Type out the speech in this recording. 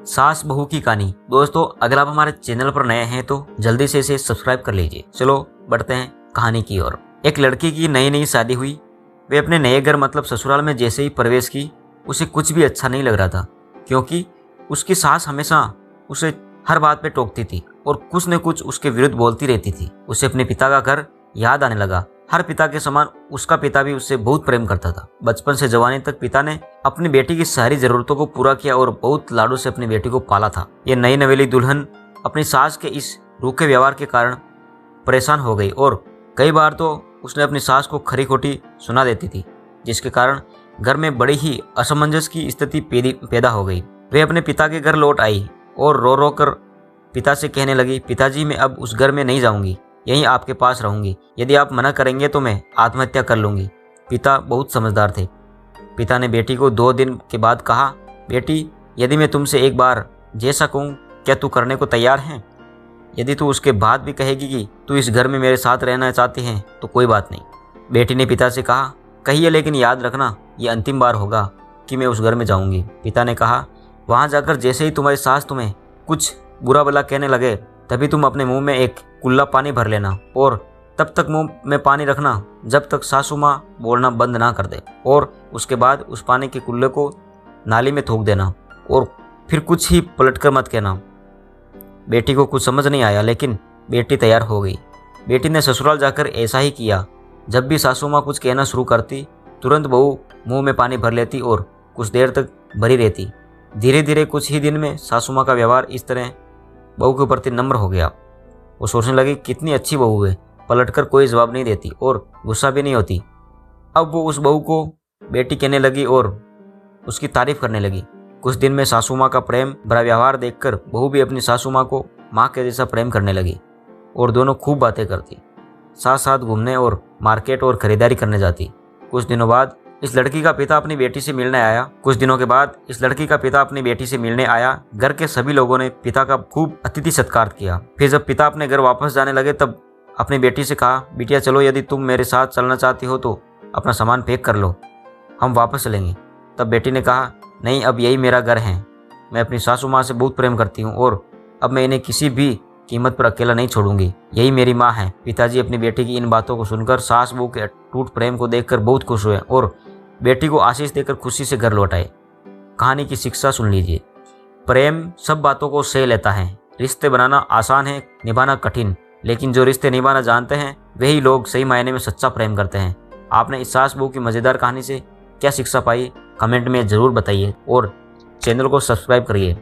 सास बहू की कहानी। दोस्तों अगर आप हमारे चैनल पर नए हैं तो जल्दी से इसे सब्सक्राइब कर लीजिए। चलो बढ़ते हैं कहानी की ओर। एक लड़की की नई नई शादी हुई। वे अपने नए घर मतलब ससुराल में जैसे ही प्रवेश की उसे कुछ भी अच्छा नहीं लग रहा था, क्योंकि उसकी सास हमेशा उसे हर बात पे टोकती थी और कुछ न कुछ उसके विरुद्ध बोलती रहती थी। उसे अपने पिता का घर याद आने लगा। हर पिता के समान उसका पिता भी उससे बहुत प्रेम करता था। बचपन से जवानी तक पिता ने अपनी बेटी की सारी जरूरतों को पूरा किया और बहुत लाडो से अपनी बेटी को पाला था। ये नई नवेली दुल्हन अपनी सास के इस रूखे व्यवहार के कारण परेशान हो गई और कई बार तो उसने अपनी सास को खरी खोटी सुना देती थी, जिसके कारण घर में बड़ी ही असमंजस की स्थिति पैदा हो गई। वे अपने पिता के घर लौट आई और रो रो कर पिता से कहने लगी, पिताजी मैं अब उस घर में नहीं जाऊंगी, यहीं आपके पास रहूंगी। यदि आप मना करेंगे तो मैं आत्महत्या कर लूंगी। पिता बहुत समझदार थे। पिता ने बेटी को 2 दिन के बाद कहा, बेटी यदि मैं तुमसे एक बार जैसा कहूँ क्या तू करने को तैयार है? यदि तू उसके बाद भी कहेगी कि तू इस घर में मेरे साथ रहना चाहती है तो कोई बात नहीं। बेटी ने पिता से कहा, कहिए लेकिन याद रखना ये अंतिम बार होगा कि मैं उस घर में जाऊंगी। पिता ने कहा, वहाँ जाकर जैसे ही तुम्हारी सास तुम्हें कुछ बुरा भला कहने लगे तभी तुम अपने मुंह में एक कुल्ला पानी भर लेना और तब तक मुंह में पानी रखना जब तक सासू माँ बोलना बंद ना कर दे, और उसके बाद उस पानी के कुल्ले को नाली में थूक देना और फिर कुछ ही पलटकर मत कहना। बेटी को कुछ समझ नहीं आया, लेकिन बेटी तैयार हो गई। बेटी ने ससुराल जाकर ऐसा ही किया। जब भी सासू माँ कुछ कहना शुरू करती तुरंत बहू मुंह में पानी भर लेती और कुछ देर तक भरी रहती। धीरे धीरे कुछ ही दिन में सासू माँ का व्यवहार इस तरह बहू के प्रति नम्र हो गया। वो सोचने लगी कितनी अच्छी बहू है, पलटकर कोई जवाब नहीं देती और गुस्सा भी नहीं होती। अब वो उस बहू को बेटी कहने लगी और उसकी तारीफ करने लगी। कुछ दिन में सासू माँ का प्रेम भरा व्यवहार देखकर बहू भी अपनी सासू माँ को माँ के जैसा प्रेम करने लगी और दोनों खूब बातें करती, साथ साथ घूमने और मार्केट और खरीदारी करने जाती। कुछ दिनों बाद इस लड़की का पिता अपनी बेटी से मिलने आया। कुछ दिनों के बाद इस लड़की का पिता अपनी बेटी से मिलने आया। घर के सभी लोगों ने पिता का खूब अतिथि सत्कार किया। फिर जब पिता अपने घर वापस जाने लगे तब अपनी बेटी से कहा, बिटिया चलो, यदि तुम मेरे साथ चलना चाहती हो तो अपना सामान पैक कर लो, हम वापस चलेंगे। तब बेटी ने कहा, नहीं, अब यही मेरा घर है। मैं अपनी सासू माँ से बहुत प्रेम करती हूँ और अब मैं इन्हें किसी भी कीमत पर अकेला नहीं छोड़ूंगी, यही मेरी माँ है। पिताजी अपनी बेटी की इन बातों को सुनकर सास बहू के अटूट प्रेम को देखकर बहुत खुश हुए और बेटी को आशीष देकर खुशी से घर लौट आए। कहानी की शिक्षा सुन लीजिए। प्रेम सब बातों को सह लेता है। रिश्ते बनाना आसान है, निभाना कठिन, लेकिन जो रिश्ते निभाना जानते हैं वही लोग सही मायने में सच्चा प्रेम करते हैं। आपने इस सास बहू की मजेदार कहानी से क्या शिक्षा पाई, कमेंट में जरूर बताइए और चैनल को सब्सक्राइब करिए।